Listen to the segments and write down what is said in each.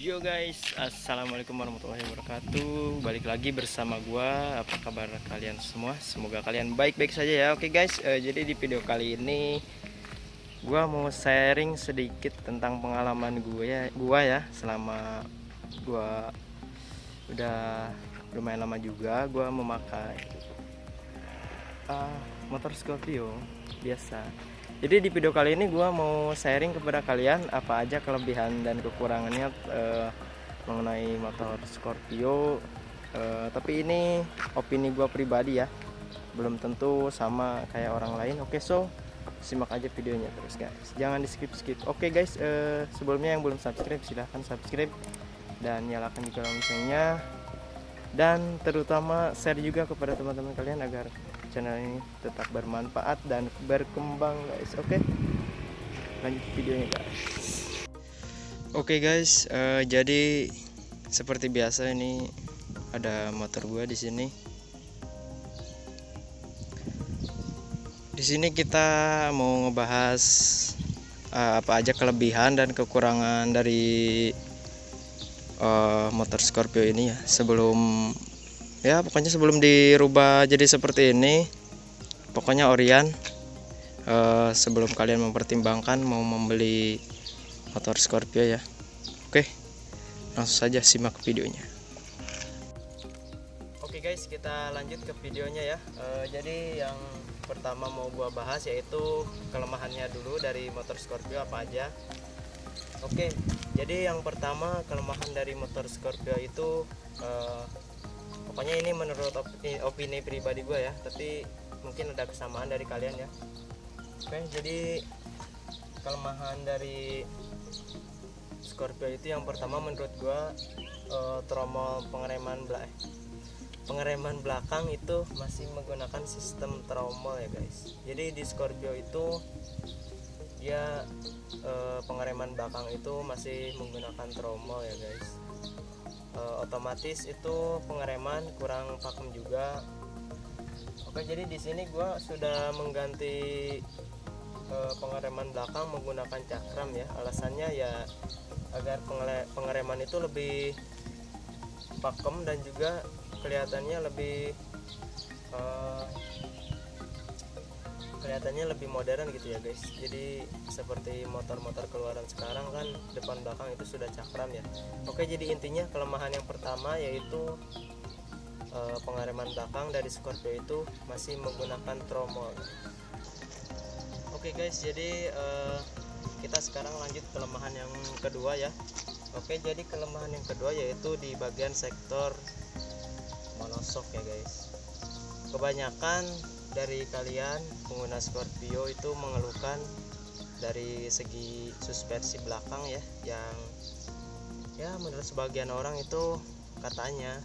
Yo guys, assalamualaikum warahmatullahi wabarakatuh. Balik lagi bersama gua. Apa kabar kalian semua? Semoga kalian baik-baik saja ya. Oke guys, jadi di video kali ini gua mau sharing sedikit tentang pengalaman gua ya selama gua udah lumayan lama juga gua memakai motor Scorpio biasa. Jadi di video kali ini gue mau sharing kepada kalian apa aja kelebihan dan kekurangannya mengenai motor Scorpio. Tapi ini opini gue pribadi ya, belum tentu sama kayak orang lain. Oke, so simak aja videonya terus guys, jangan di skip. Oke guys, sebelumnya yang belum subscribe silahkan subscribe dan nyalakan juga loncengnya, dan terutama share juga kepada teman-teman kalian agar channel ini tetap bermanfaat dan berkembang guys. Oke, lanjut videonya guys. Oke guys, jadi seperti biasa ini ada motor gua di sini. Di sini kita mau ngebahas apa aja kelebihan dan kekurangan dari motor Scorpio ini ya. Sebelum dirubah jadi seperti ini, pokoknya Orian, sebelum kalian mempertimbangkan mau membeli motor Scorpio ya. Oke, langsung saja simak videonya. Oke guys, kita lanjut ke videonya ya. Jadi yang pertama mau gua bahas yaitu kelemahannya dulu dari motor Scorpio apa aja. Oke, jadi yang pertama kelemahan dari motor Scorpio itu pokoknya ini menurut opini pribadi gue ya, tapi mungkin ada kesamaan dari kalian ya. Oke, jadi kelemahan dari Scorpio itu yang pertama menurut gue tromol pengereman belakang itu masih menggunakan sistem tromol ya guys. Jadi di Scorpio itu dia pengereman belakang itu masih menggunakan tromol ya guys. Otomatis itu pengereman kurang pakem juga. Oke, jadi di sini gua sudah mengganti pengereman belakang menggunakan cakram ya. Alasannya ya agar pengereman itu lebih pakem dan juga kelihatannya lebih modern gitu ya guys. Jadi seperti motor-motor keluaran sekarang kan depan belakang itu sudah cakram ya. Oke, jadi intinya kelemahan yang pertama yaitu pengereman belakang dari Scorpio itu masih menggunakan tromol. Oke guys, jadi kita sekarang lanjut kelemahan yang kedua ya. Oke, jadi kelemahan yang kedua yaitu di bagian sektor monoshock ya guys. Kebanyakan dari kalian pengguna Scorpio itu mengeluhkan dari segi suspensi belakang ya, yang ya menurut sebagian orang itu katanya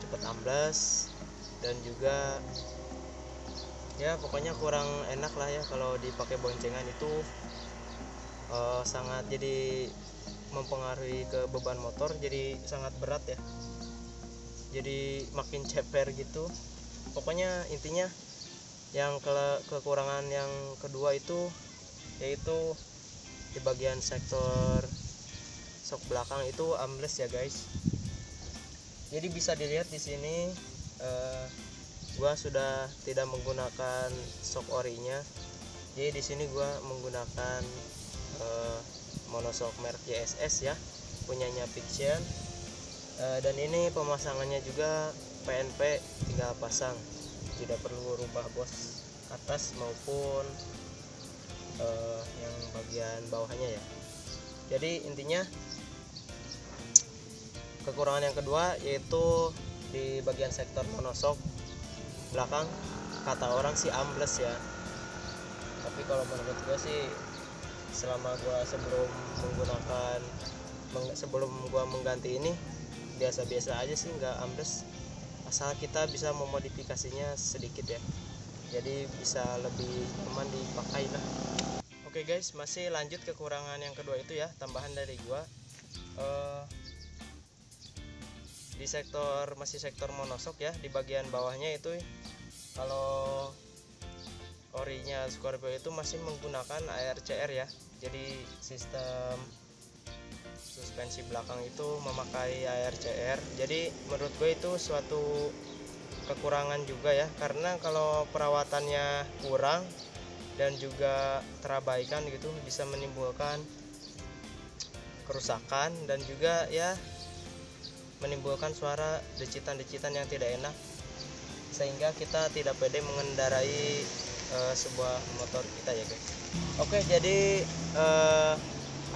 cepat ambles dan juga ya pokoknya kurang enak lah ya kalau dipakai boncengan itu, sangat jadi mempengaruhi ke beban motor, jadi sangat berat ya, jadi makin ceper gitu. Pokoknya intinya yang kekurangan yang kedua itu yaitu di bagian sektor shock belakang itu ambles ya guys. Jadi bisa dilihat di sini gua sudah tidak menggunakan shock orinya. Jadi di sini gua menggunakan monoshock merek JSS ya, punyanya Fiction. Dan ini pemasangannya juga PNP tinggal pasang, tidak perlu rubah bos atas maupun yang bagian bawahnya ya. Jadi intinya kekurangan yang kedua yaitu di bagian sektor monoshock belakang, kata orang sih ambles ya, tapi kalau menurut gue sih selama gue sebelum gue mengganti ini biasa-biasa aja sih, nggak ambles, asal kita bisa memodifikasinya sedikit ya, jadi bisa lebih nyaman dipakai lah. Oke guys, masih lanjut kekurangan yang kedua itu ya, tambahan dari gua di masih sektor monoshock ya, di bagian bawahnya itu kalau orinya Scorpio itu masih menggunakan ARCR ya, jadi sistem suspensi belakang itu memakai ARCR. Jadi menurut gue itu suatu kekurangan juga ya, karena kalau perawatannya kurang dan juga terabaikan gitu bisa menimbulkan kerusakan dan juga ya menimbulkan suara decitan-decitan yang tidak enak, sehingga kita tidak pede mengendarai sebuah motor kita ya guys. Oke, jadi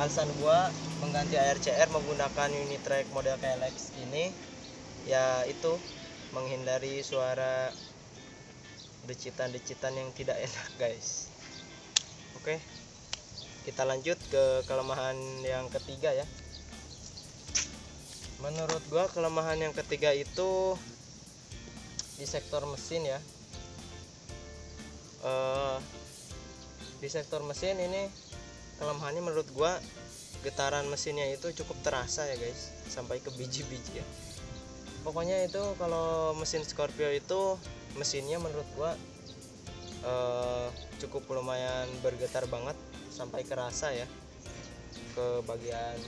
alasan gua mengganti ARCR menggunakan Unitrack model KLX ini ya itu menghindari suara decitan-decitan yang tidak enak guys. Oke, kita lanjut ke kelemahan yang ketiga ya. Menurut gua kelemahan yang ketiga itu di sektor mesin ya. Di sektor mesin ini kelemahannya menurut gua getaran mesinnya itu cukup terasa ya guys, sampai ke biji-biji ya. Pokoknya itu kalau mesin Scorpio itu mesinnya menurut gua cukup lumayan bergetar banget sampai kerasa ya ke bagian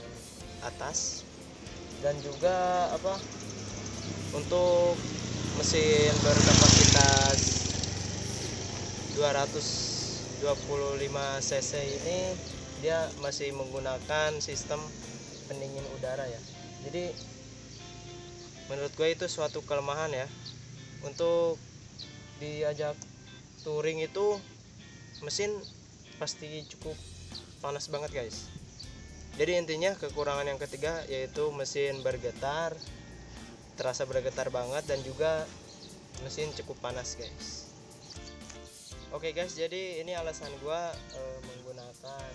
atas. Dan juga untuk mesin berkapasitas 225 cc ini dia masih menggunakan sistem pendingin udara ya. Jadi menurut gue itu suatu kelemahan ya. Untuk diajak touring itu mesin pasti cukup panas banget guys. Jadi intinya kekurangan yang ketiga yaitu mesin bergetar, terasa bergetar banget, dan juga mesin cukup panas guys. Oke guys, jadi ini alasan gua menggunakan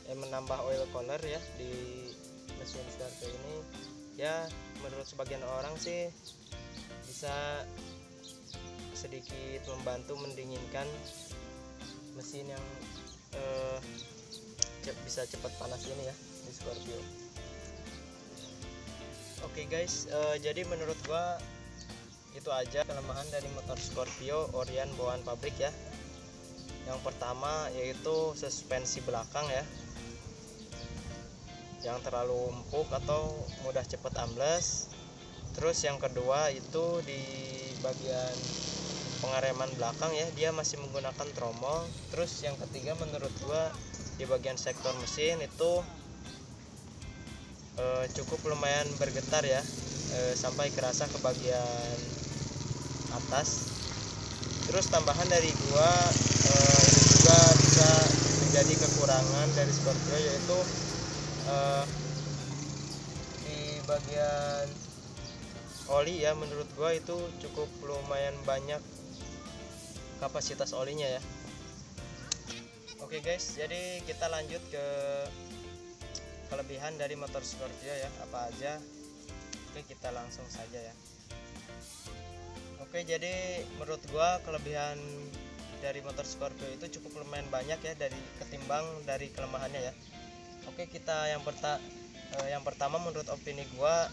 menambah oil cooler ya di mesin Scorpio ini. Ya menurut sebagian orang sih bisa sedikit membantu mendinginkan mesin yang bisa cepat panas ini ya di Scorpio. Oke guys, jadi menurut gua itu aja kelemahan dari motor Scorpio Orion bawaan pabrik ya. Yang pertama yaitu suspensi belakang ya, yang terlalu empuk atau mudah cepat ambles. Terus yang kedua itu di bagian pengereman belakang ya, dia masih menggunakan tromol. Terus yang ketiga menurut gua di bagian sektor mesin itu cukup lumayan bergetar ya, sampai kerasa ke bagian atas. Terus tambahan dari gua ini juga bisa menjadi kekurangan dari Scorpio yaitu di bagian oli ya, menurut gua itu cukup lumayan banyak kapasitas olinya ya. Oke guys, jadi kita lanjut ke kelebihan dari motor Scorpio ya, apa aja. Oke, kita langsung saja ya. Oke, jadi menurut gua kelebihan dari motor Scorpio itu cukup lumayan banyak ya ketimbang dari kelemahannya ya. Oke, kita yang pertama menurut opini gua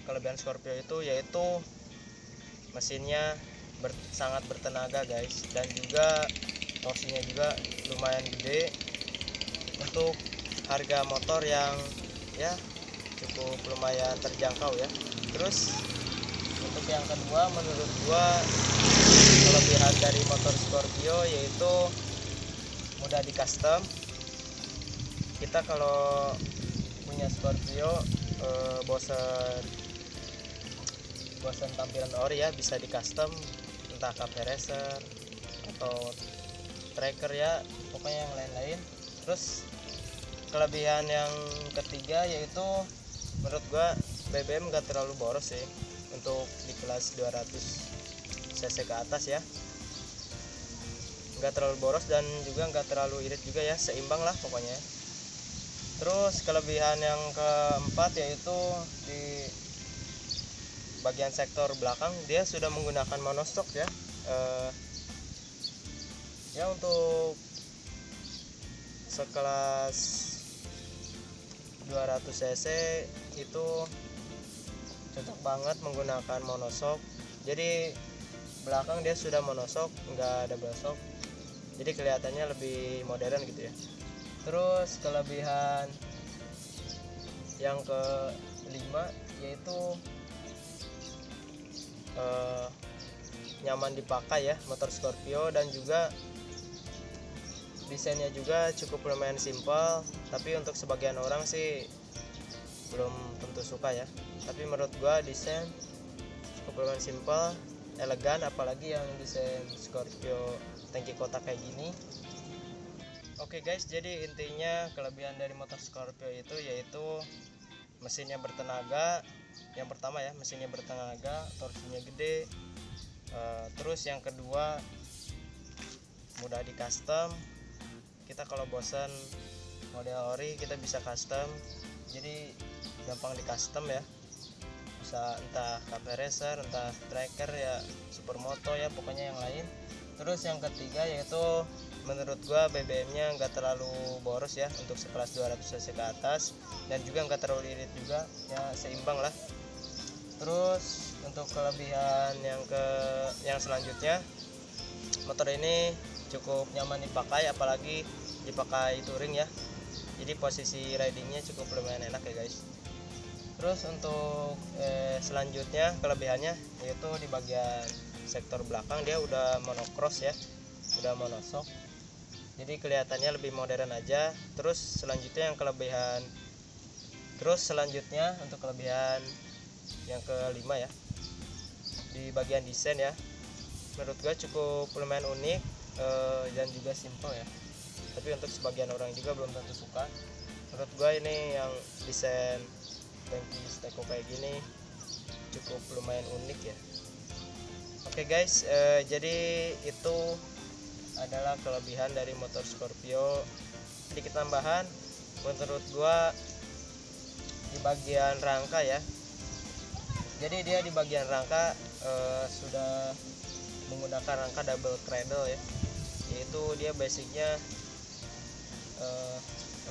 kelebihan Scorpio itu yaitu mesinnya sangat bertenaga guys, dan juga torsinya juga lumayan gede untuk harga motor yang ya cukup lumayan terjangkau ya. Terus untuk yang kedua menurut gua kelebihan dari motor Scorpio yaitu mudah di custom. Kita kalau punya Scorpio bosan tampilan ori ya, bisa di custom entah cafe racer atau tracker ya, pokoknya yang lain-lain. Terus kelebihan yang ketiga yaitu menurut gua BBM gak terlalu boros sih untuk di kelas 200 cc ke atas ya, gak terlalu boros dan juga gak terlalu irit juga ya, seimbang lah pokoknya. Terus kelebihan yang keempat yaitu di bagian sektor belakang dia sudah menggunakan monostok ya. Ya untuk sekelas 200 cc itu cocok banget menggunakan monosok. Jadi belakang dia sudah monosok, nggak double shock, jadi kelihatannya lebih modern gitu ya. Terus kelebihan yang kelima yaitu nyaman dipakai ya motor Scorpio, dan juga desainnya juga cukup lumayan simpel, tapi untuk sebagian orang sih belum tentu suka ya. Tapi menurut gua desain cukup lumayan simpel, elegan, apalagi yang desain Scorpio tangki kotak kayak gini. Oke guys, jadi intinya kelebihan dari motor Scorpio itu yaitu mesinnya bertenaga. Yang pertama ya, mesinnya bertenaga, torsinya gede. Terus yang kedua, mudah di custom. Kita kalau bosan model ori, kita bisa custom. Jadi gampang di custom ya. Bisa entah KP Racer, entah tracker ya, supermoto ya, pokoknya yang lain. Terus yang ketiga yaitu menurut gua BBM-nya nggak terlalu boros ya untuk sekelas 200 cc ke atas, dan juga nggak terlalu irit juga ya, seimbang lah. Terus untuk kelebihan yang selanjutnya, motor ini cukup nyaman dipakai, apalagi dipakai touring ya. Jadi posisi ridingnya cukup lumayan enak ya guys. Terus untuk selanjutnya kelebihannya yaitu di bagian sektor belakang dia udah monocross ya, udah monoshock, jadi kelihatannya lebih modern aja. Terus selanjutnya untuk kelebihan yang kelima ya, di bagian desain ya, menurut gua cukup lumayan unik dan juga simple ya, tapi untuk sebagian orang juga belum tentu suka. Menurut gua ini yang desain tangki steko kayak gini cukup lumayan unik ya. Oke guys, jadi itu adalah kelebihan dari motor Scorpio. Sedikit tambahan, menurut gua di bagian rangka ya, jadi dia di bagian rangka sudah menggunakan rangka double cradle ya, yaitu dia basicnya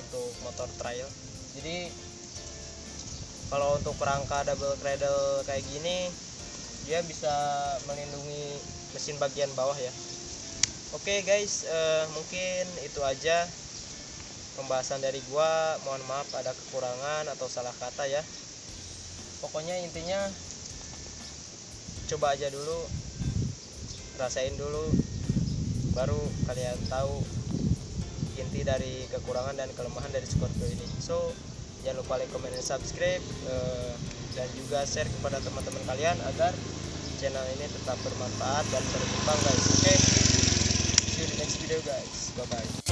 untuk motor trail. Jadi kalau untuk rangka double cradle kayak gini, dia bisa melindungi mesin bagian bawah ya. Oke guys, mungkin itu aja pembahasan dari gua. Mohon maaf ada kekurangan atau salah kata ya. Pokoknya intinya coba aja dulu, rasain dulu, baru kalian tahu inti dari kekurangan dan kelemahan dari Scorpio ini. So jangan lupa like, comment, dan subscribe, dan juga share kepada teman-teman kalian agar channel ini tetap bermanfaat dan berkembang guys. Oke, see you in the next video guys, bye bye.